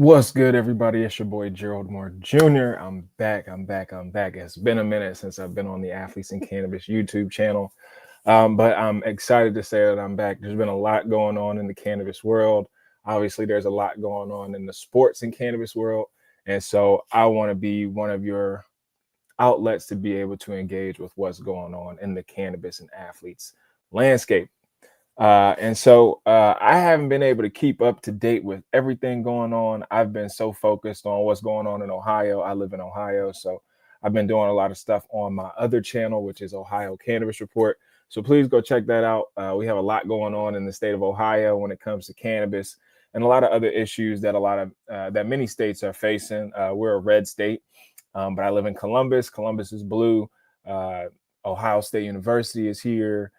What's good, everybody? It's your boy Gerald Moore JR. I'm back. I'm back. It's been a minute since I've been on the Athletes and Cannabis YouTube channel, but I'm excited to say that I'm back. There's been a lot going on in the cannabis world. Obviously, there's a lot going on in the sports and cannabis world, and so I want to be one of your outlets to be able to engage with what's going on in the cannabis and athletes landscape. I haven't been able to keep up to date with everything going on. I've been so focused on what's going on in Ohio. I live in Ohio, so I've been doing a lot of stuff on my other channel, which is Ohio Cannabis Report. So please go check that out. We have a lot going on in the state of Ohio when it comes to cannabis and a lot of other issues that that many states are facing. We're a red state, but I live in Columbus. Columbus is blue. Uh, Ohio State University is here.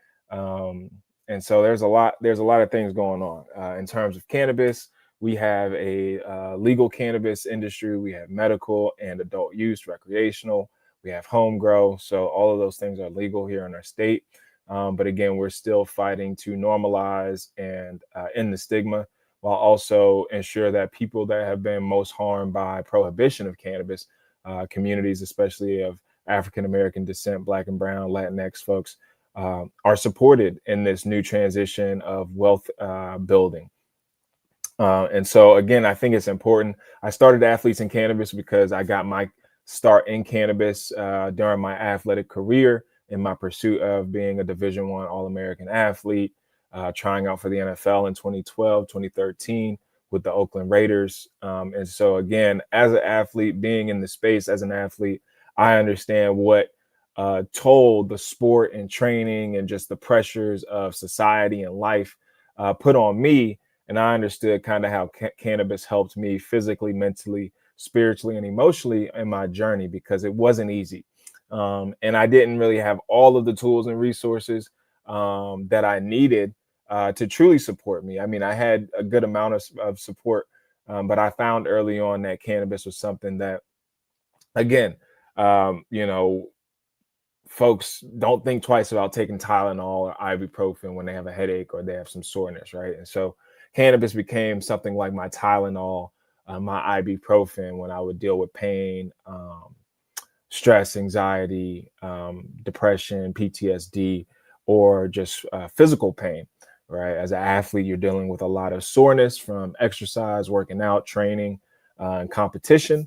And so there's a lot of things going on in terms of cannabis. We have a legal cannabis industry. We have medical and adult use, recreational. We have home grow. So all of those things are legal here in our state. But again, we're still fighting to normalize and end the stigma, while also ensure that people that have been most harmed by prohibition of cannabis, communities, especially of African American descent, Black and Brown, Latinx folks, are supported in this new transition of wealth building. And so, again, I think it's important. I started Athletes in Cannabis because I got my start in cannabis during my athletic career in my pursuit of being a Division I All-American athlete, trying out for the NFL in 2012, 2013 with the Oakland Raiders. And so, again, as an athlete, being in the space as an athlete, I understand what toll the sport and training and just the pressures of society and life put on me. And I understood kind of how cannabis helped me physically, mentally, spiritually, and emotionally in my journey, because it wasn't easy. And I didn't really have all of the tools and resources that I needed to truly support me. I mean, I had a good amount of support, but I found early on that cannabis was something that, again, you know, folks don't think twice about taking Tylenol or ibuprofen when they have a headache or they have some soreness, right? And so cannabis became something like my Tylenol, my ibuprofen when I would deal with pain, stress, anxiety, depression, PTSD, or just physical pain, right? As an athlete, you're dealing with a lot of soreness from exercise, working out, training, and competition.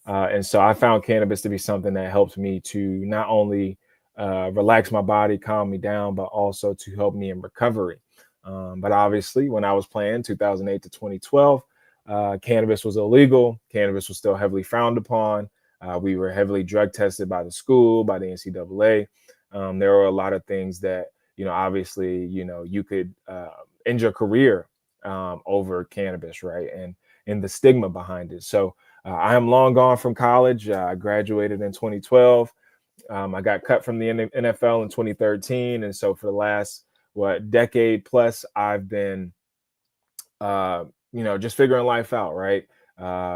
And so I found cannabis to be something that helped me to not only relax my body, calm me down, but also to help me in recovery. But obviously, when I was playing 2008 to 2012, cannabis was illegal. Cannabis was still heavily frowned upon. We were heavily drug tested by the school, by the NCAA. There were a lot of things that, obviously, you could end your career over cannabis, right? And the stigma behind it. So I am long gone from college. I graduated in 2012. I got cut from the NFL in 2013. And so for the last, decade plus, I've been, just figuring life out, right?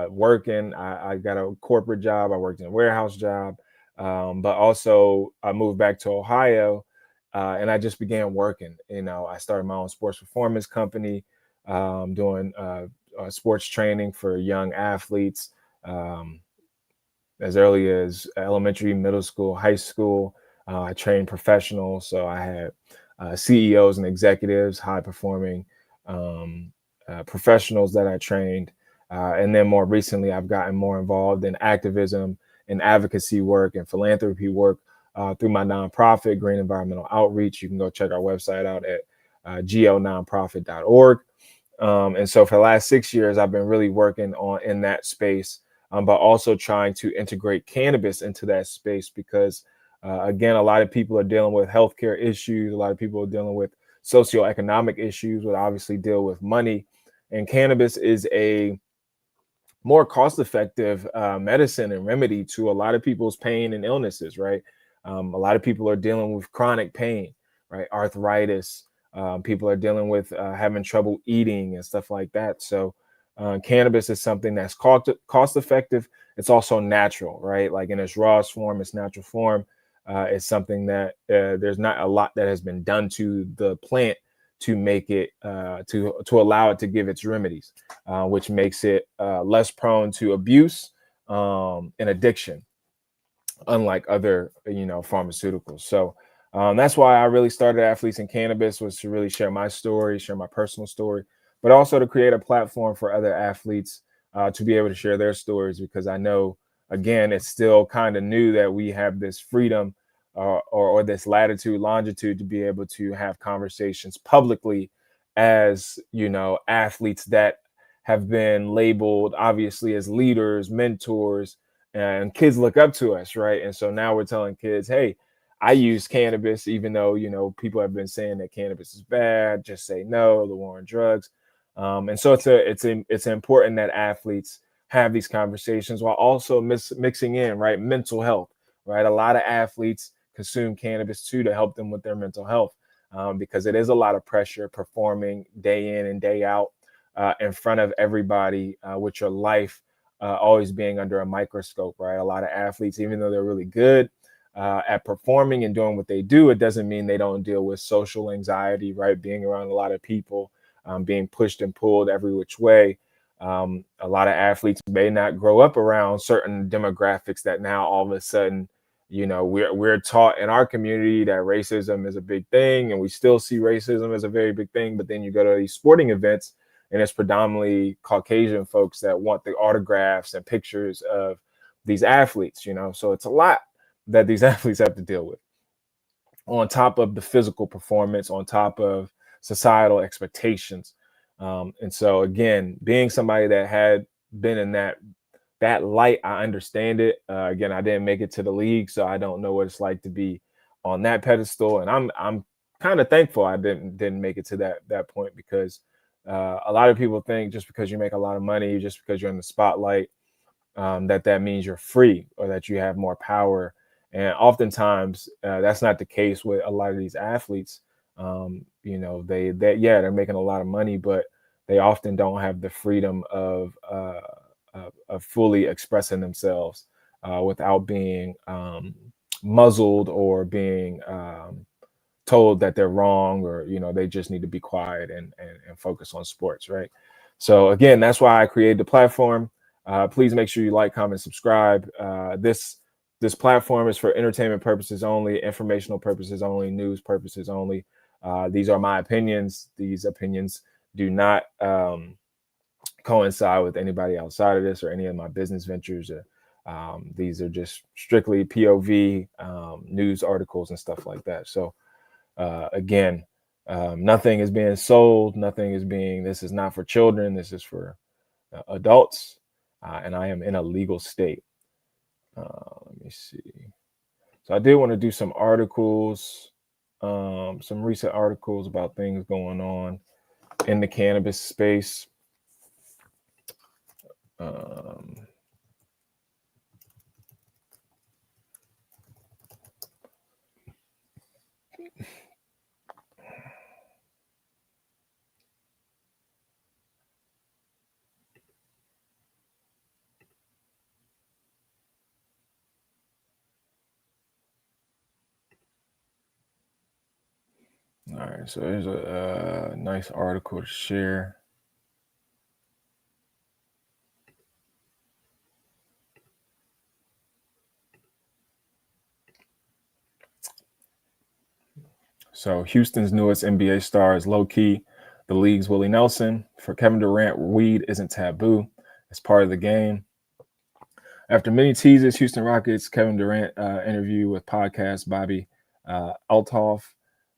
Working. I got a corporate job. I worked in a warehouse job. But also I moved back to Ohio and I just began working. I started my own sports performance company, doing sports training for young athletes as early as elementary, middle school, high school. I trained professionals. So I had CEOs and executives, high performing professionals that I trained. And then more recently, I've gotten more involved in activism and advocacy work and philanthropy work through my nonprofit, Green Environmental Outreach. You can go check our website out at gononprofit.org. And so for the last 6 years, I've been really working in that space, but also trying to integrate cannabis into that space because, again, a lot of people are dealing with healthcare issues. A lot of people are dealing with socioeconomic issues, which obviously deal with money. And cannabis is a more cost-effective medicine and remedy to a lot of people's pain and illnesses, right? A lot of people are dealing with chronic pain, right? Arthritis. People are dealing with having trouble eating and stuff like that. So cannabis is something that's cost-effective. It's also natural, right? Like in its rawest form, its natural form. It's something that there's not a lot that has been done to the plant to make it to allow it to give its remedies, which makes it less prone to abuse and addiction, unlike other pharmaceuticals. So that's why I really started Athletes in Cannabis, was to really share my story, share my personal story, but also to create a platform for other athletes to be able to share their stories, because I know, again, it's still kind of new that we have this freedom or this latitude, longitude to be able to have conversations publicly as athletes that have been labeled obviously as leaders, mentors, and kids look up to us, right? And so now we're telling kids, hey, I use cannabis, even though people have been saying that cannabis is bad. Just say no, the war on drugs. And so it's important that athletes have these conversations while also mixing in, right, mental health, right? A lot of athletes consume cannabis too to help them with their mental health, because it is a lot of pressure performing day in and day out in front of everybody, with your life always being under a microscope, right? A lot of athletes, even though they're really good at performing and doing what they do, it doesn't mean they don't deal with social anxiety, right? Being around a lot of people, being pushed and pulled every which way. A lot of athletes may not grow up around certain demographics that now all of a sudden, we're taught in our community that racism is a big thing, and we still see racism as a very big thing. But then you go to these sporting events, and it's predominantly Caucasian folks that want the autographs and pictures of these athletes, So it's a lot that these athletes have to deal with, on top of the physical performance, on top of societal expectations. And so, again, being somebody that had been in that light, I understand it. Again, I didn't make it to the league, so I don't know what it's like to be on that pedestal. And I'm kind of thankful I didn't make it to that point, because a lot of people think just because you make a lot of money, just because you're in the spotlight, that means you're free or that you have more power. And oftentimes that's not the case with a lot of these athletes. They're making a lot of money, but they often don't have the freedom of fully expressing themselves without being muzzled or being told that they're wrong, or they just need to be quiet and focus on sports, right? So again, that's why I created the platform. Please make sure you like, comment, subscribe. This platform is for entertainment purposes only, informational purposes only, news purposes only. These are my opinions. These opinions do not coincide with anybody outside of this or any of my business ventures. These are just strictly POV news articles and stuff like that. So again, nothing is being sold. This is not for children. This is for adults. And I am in a legal state. Let me see. So I did want to do some articles, some recent articles about things going on in the cannabis space. All right, so there's a nice article to share. So Houston's newest NBA star is low-key the league's Willie Nelson. For Kevin Durant, weed isn't taboo. It's part of the game. After many teases, Houston Rockets Kevin Durant interview with podcast Bobby Althoff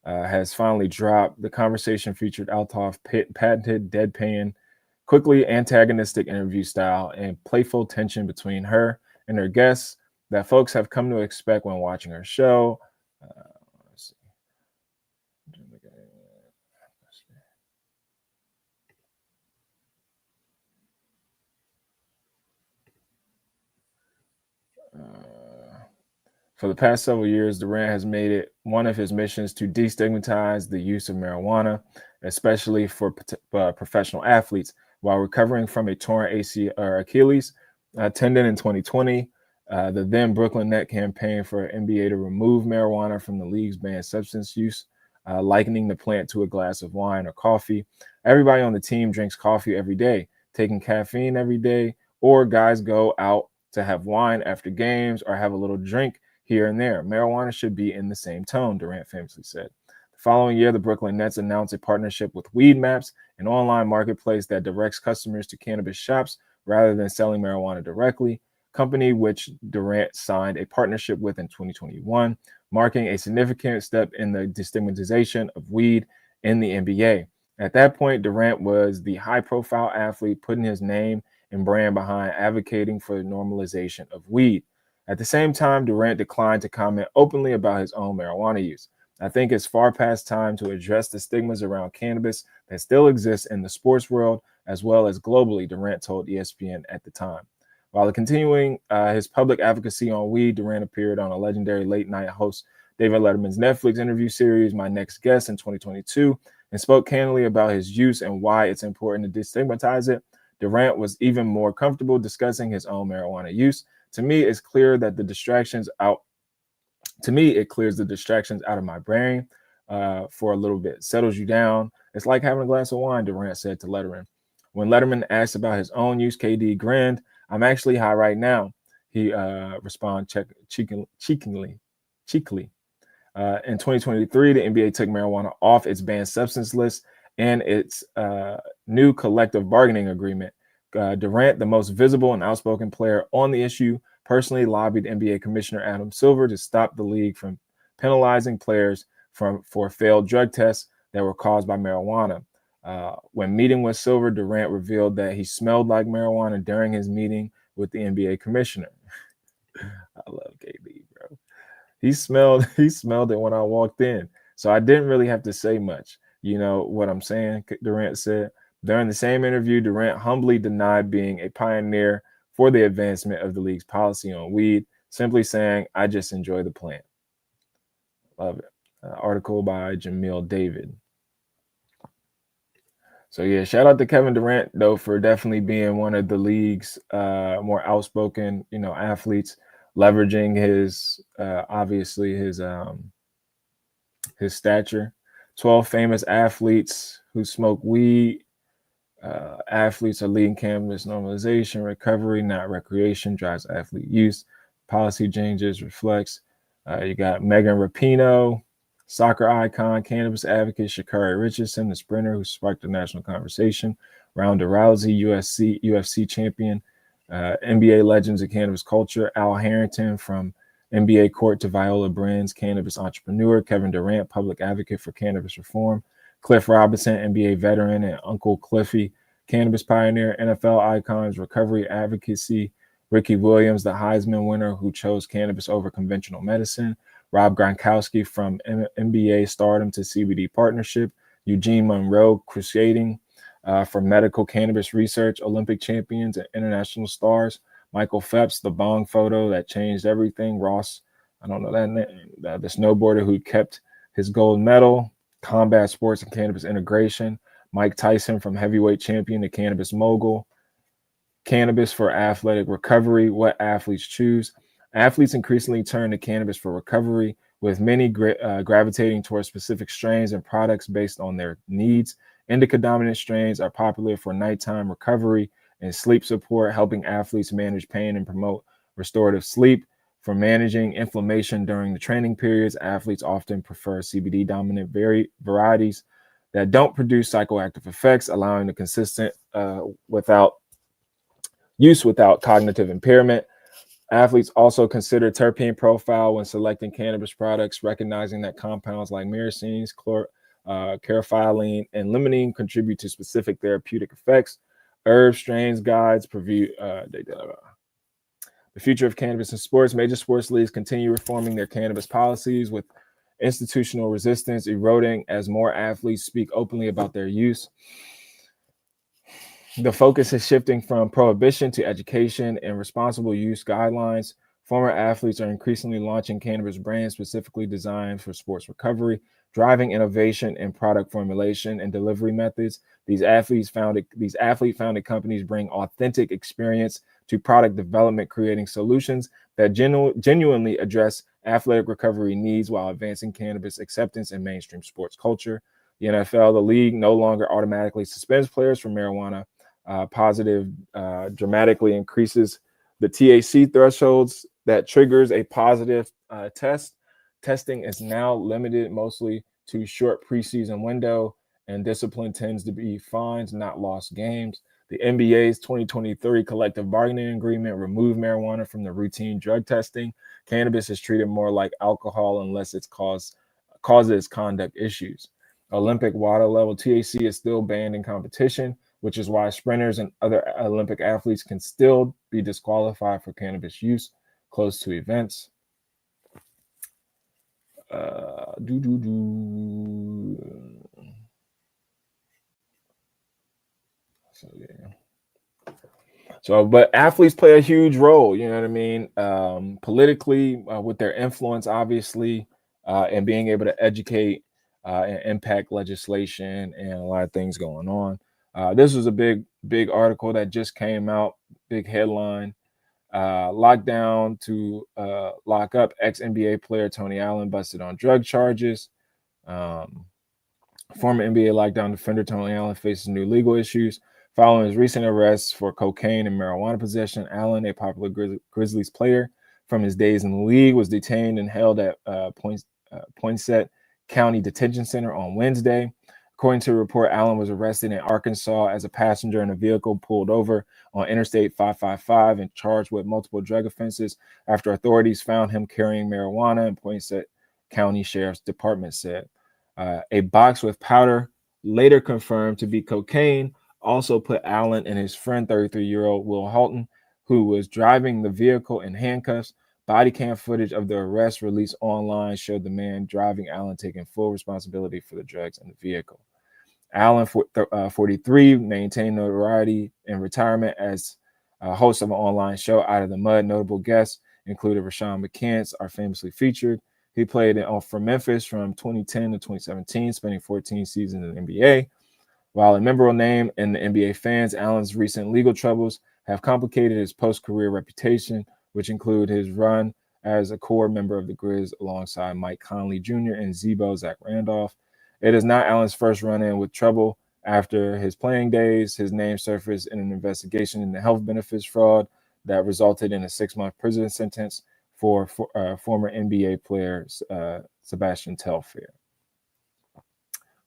has finally dropped. The conversation featured Althoff patented deadpan, quickly antagonistic interview style and playful tension between her and her guests that folks have come to expect when watching her show. Let's see. For the past several years, Durant has made it one of his missions to destigmatize the use of marijuana, especially for professional athletes. While recovering from a torn ACL or Achilles tendon in 2020, the then Brooklyn Net campaign for NBA to remove marijuana from the league's banned substance use likening the plant to a glass of wine or coffee. Everybody on the team drinks coffee every day, taking caffeine every day, or guys go out to have wine after games or have a little drink here and there. Marijuana should be in the same tone, Durant famously said. The following year, the Brooklyn Nets announced a partnership with Weed Maps, an online marketplace that directs customers to cannabis shops rather than selling marijuana directly, company which Durant signed a partnership with in 2021, marking a significant step in the destigmatization of weed in the NBA. At that point, Durant was the high-profile athlete putting his name and brand behind advocating for the normalization of weed. At the same time, Durant declined to comment openly about his own marijuana use. I think it's far past time to address the stigmas around cannabis that still exist in the sports world as well as globally, Durant told ESPN at the time. While continuing his public advocacy on weed, Durant appeared on a legendary late-night host David Letterman's Netflix interview series, My Next Guest, in 2022, and spoke candidly about his use and why it's important to destigmatize it. Durant was even more comfortable discussing his own marijuana use. To me, it's clear that the distractions out. To me, it clears the distractions out of my brain for a little bit, settles you down. It's like having a glass of wine, Durant said to Letterman. When Letterman asked about his own use, KD grinned. I'm actually high right now, he responded cheekily. In 2023, the NBA took marijuana off its banned substance list and its new collective bargaining agreement. Durant, the most visible and outspoken player on the issue, personally lobbied NBA Commissioner Adam Silver to stop the league from penalizing players for failed drug tests that were caused by marijuana. When meeting with Silver, Durant revealed that he smelled like marijuana during his meeting with the NBA Commissioner. I love KD, bro. He smelled it when I walked in. So I didn't really have to say much. You know what I'm saying? Durant said. During the same interview, Durant humbly denied being a pioneer for the advancement of the league's policy on weed, simply saying, I just enjoy the plant. Love it. Article by Jamil David. So, yeah, shout out to Kevin Durant, though, for definitely being one of the league's more outspoken, athletes, leveraging his, obviously, his stature. 12 famous athletes who smoke weed. Athletes are leading cannabis normalization, recovery, not recreation, drives athlete use. Policy changes reflects. You got Megan Rapinoe, soccer icon, cannabis advocate Sha'Carri Richardson, the sprinter who sparked the national conversation. Ronda Rousey, UFC champion. NBA legends of cannabis culture. Al Harrington, from NBA court to Viola Brands, cannabis entrepreneur. Kevin Durant, public advocate for cannabis reform. Cliff Robinson, NBA veteran, and Uncle Cliffy, cannabis pioneer. NFL icons, recovery advocacy. Ricky Williams, the Heisman winner who chose cannabis over conventional medicine. Rob Gronkowski, from NBA stardom to CBD partnership. Eugene Monroe, crusading for medical cannabis research. Olympic champions and international stars. Michael Phelps, the bong photo that changed everything. Ross, I don't know that name, the snowboarder who kept his gold medal. Combat sports and cannabis integration. Mike Tyson, from heavyweight champion to cannabis mogul. Cannabis for athletic recovery, what athletes choose. Athletes increasingly turn to cannabis for recovery, with many gravitating towards specific strains and products based on their needs. Indica-dominant strains are popular for nighttime recovery and sleep support, helping athletes manage pain and promote restorative sleep. For managing inflammation during the training periods, athletes often prefer CBD-dominant varieties that don't produce psychoactive effects, allowing the consistent without cognitive impairment. Athletes also consider terpene profile when selecting cannabis products, recognizing that compounds like myrcene, caryophyllene, and limonene contribute to specific therapeutic effects. Herb strains guides preview. The future of cannabis in sports. Major sports leagues continue reforming their cannabis policies, with institutional resistance eroding as more athletes speak openly about their use. The focus is shifting from prohibition to education and responsible use guidelines. Former athletes are increasingly launching cannabis brands specifically designed for sports recovery, driving innovation in product formulation and delivery methods. These athlete-founded companies bring authentic experience to product development, creating solutions that genuinely address athletic recovery needs while advancing cannabis acceptance in mainstream sports culture. The NFL, the league, no longer automatically suspends players for marijuana. Positive dramatically increases the THC thresholds that triggers a positive test. Testing is now limited mostly to short preseason window, and discipline tends to be fines, not lost games. The NBA's 2023 collective bargaining agreement removed marijuana from the routine drug testing. Cannabis is treated more like alcohol unless it causes conduct issues. Olympic water level THC is still banned in competition, which is why sprinters and other Olympic athletes can still be disqualified for cannabis use close to events. So yeah. So, but athletes play a huge role, you know what I mean? Politically, with their influence, obviously, and being able to educate and impact legislation and a lot of things going on. This was a big article that just came out, big headline. Lockdown to lock up ex-NBA player Tony Allen busted on drug charges. Former NBA lockdown defender Tony Allen faces new legal issues following his recent arrests for cocaine and marijuana possession. Allen, a popular Grizzlies player from his days in the league, was detained and held at Poinsett County Detention Center on Wednesday. According to a report, Allen was arrested in Arkansas as a passenger in a vehicle pulled over on Interstate 555 and charged with multiple drug offenses after authorities found him carrying marijuana, and Poinsett County Sheriff's Department said. A box with powder, later confirmed to be cocaine, also put Allen and his friend, 33-year-old Will Halton, who was driving the vehicle, in handcuffs. Body cam footage of the arrest released online showed the man driving Allen taking full responsibility for the drugs in the vehicle. Allen, 43, maintained notoriety in retirement as a host of an online show, Out of the Mud. Notable guests included Rashawn McCants, are famously featured. He played for Memphis from 2010 to 2017, spending 14 seasons in the NBA. While a memorable name in the NBA fans, Allen's recent legal troubles have complicated his post-career reputation, which include his run as a core member of the Grizz alongside Mike Conley Jr. and Zebo Zach Randolph. It is not Allen's first run-in with trouble. After his playing days, his name surfaced in an investigation into health benefits fraud that resulted in a 6-month prison sentence for former NBA player Sebastian Telfair.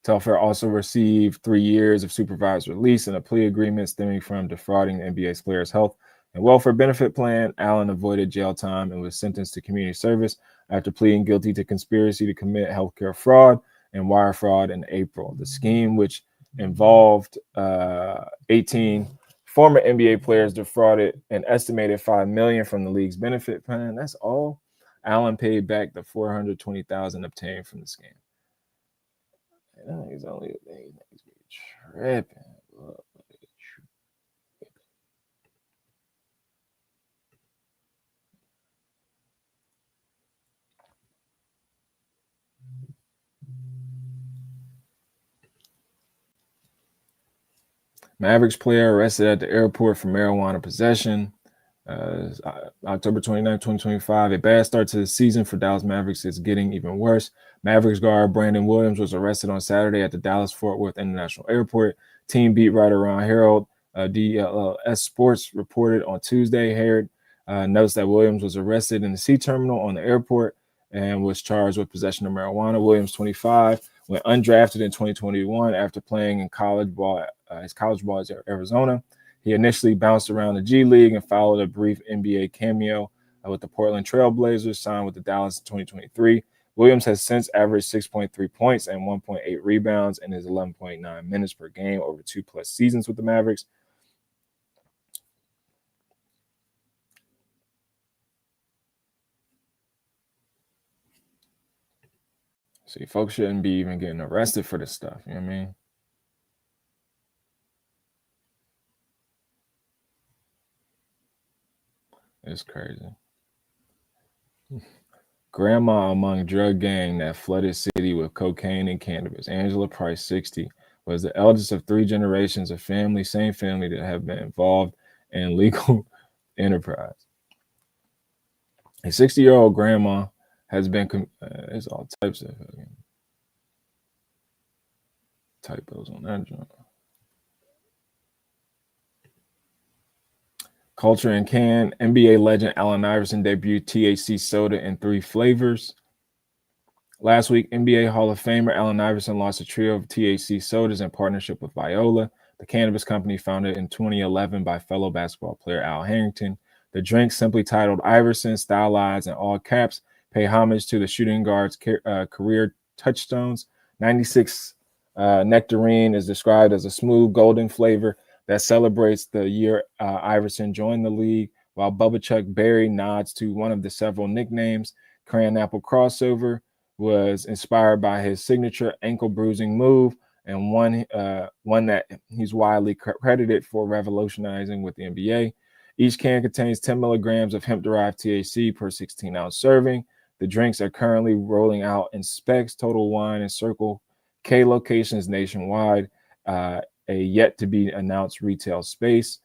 Telfair also received 3 years of supervised release and a plea agreement stemming from defrauding the NBA's players' health and welfare benefit plan. Allen avoided jail time and was sentenced to community service after pleading guilty to conspiracy to commit healthcare fraud and wire fraud in April. The scheme, which involved 18 former NBA players, defrauded an estimated $5 million from the league's benefit plan. That's all. Allen paid back the $420,000 obtained from the scam. He's only tripping. Mavericks player arrested at the airport for marijuana possession. October 29, 2025. A bad start to the season for Dallas Mavericks is getting even worse. Mavericks guard Brandon Williams was arrested on Saturday at the Dallas-Fort Worth International Airport. Team beat writer Ron Herald, DLS Sports, reported on Tuesday. Herald notes that Williams was arrested in the C terminal on the airport and was charged with possession of marijuana. Williams, 25, went undrafted in 2021 after playing in college ball. His college ball is Arizona. He initially bounced around the G League and followed a brief NBA cameo with the Portland Trail Blazers, signed with the Dallas in 2023. Williams has since averaged 6.3 points and 1.8 rebounds in his 11.9 minutes per game over 2+ seasons with the Mavericks. See, folks shouldn't be even getting arrested for this stuff. You know what I mean? It's crazy. Grandma among drug gang that flooded city with cocaine and cannabis. Angela Price, 60, was the eldest of 3 generations of same family that have been involved in legal enterprise. A 60-year-old grandma has been there's all types of typos on that joint. Culture and Can. NBA legend Allen Iverson debuted THC soda in 3 flavors. Last week, NBA Hall of Famer Allen Iverson launched a trio of THC sodas in partnership with Viola, the cannabis company founded in 2011 by fellow basketball player Al Harrington. The drink, simply titled Iverson, stylized in all caps, pay homage to the shooting guard's career touchstones. 96 Nectarine is described as a smooth golden flavor that celebrates the year Iverson joined the league, while Bubba Chuck Berry nods to one of the several nicknames. Crayon Apple Crossover was inspired by his signature ankle bruising move, and one that he's widely credited for revolutionizing with the NBA. Each can contains 10 milligrams of hemp-derived THC per 16-ounce serving. The drinks are currently rolling out in Specs, Total Wine, and Circle K locations nationwide. A yet-to-be-announced retail space.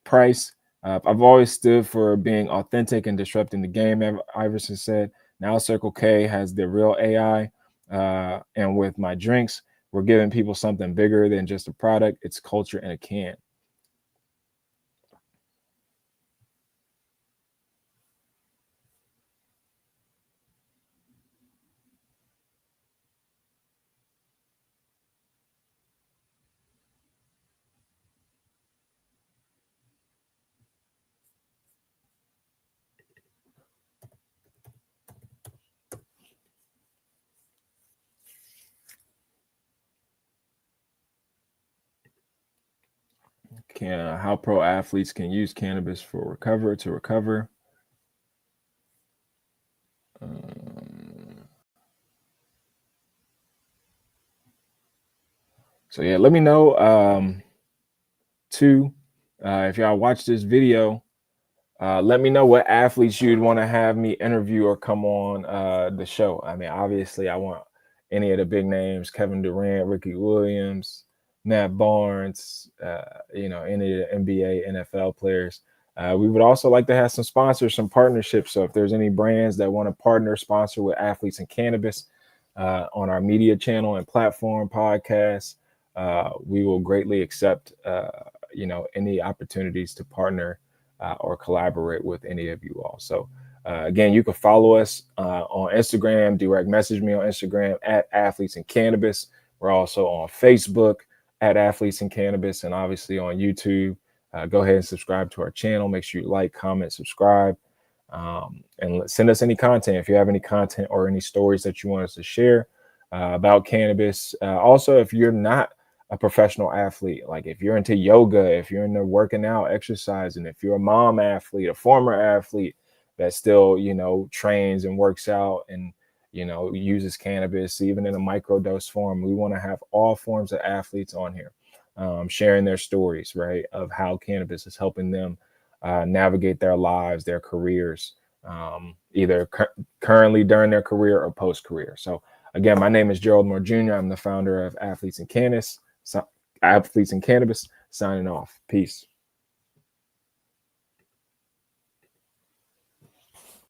Price. I've always stood for being authentic and disrupting the game, Iverson said. Now Circle K has the real AI. And with my drinks, we're giving people something bigger than just a product. It's culture in a can. How pro athletes can use cannabis to recover. So yeah, let me know too if y'all watch this video. Let me know what athletes you'd want to have me interview or come on the show. I mean, obviously, I want any of the big names: Kevin Durant, Ricky Williams, Matt Barnes. Any of the NBA, NFL players. We would also like to have some sponsors, some partnerships. So if there's any brands that want to partner, sponsor with athletes in cannabis on our media channel and platform podcasts, we will greatly accept any opportunities to partner or collaborate with any of you all. So again, you can follow us on Instagram, direct message me on Instagram at Athletes in Cannabis. We're also on Facebook at Athletes in Cannabis, and obviously on YouTube. Go ahead and subscribe to our channel. Make sure you like, comment, subscribe, and send us any content. If you have any content or any stories that you want us to share about cannabis. Also, if you're not a professional athlete, like if you're into yoga, if you're into working out, exercising, if you're a mom athlete, a former athlete that still, trains and works out and, uses cannabis, even in a microdose form, we want to have all forms of athletes on here, sharing their stories, right, of how cannabis is helping them navigate their lives, their careers, either currently during their career or post-career. So again, my name is Gerald Moore JR. I'm the founder of Athletes in Cannabis, signing off. Peace.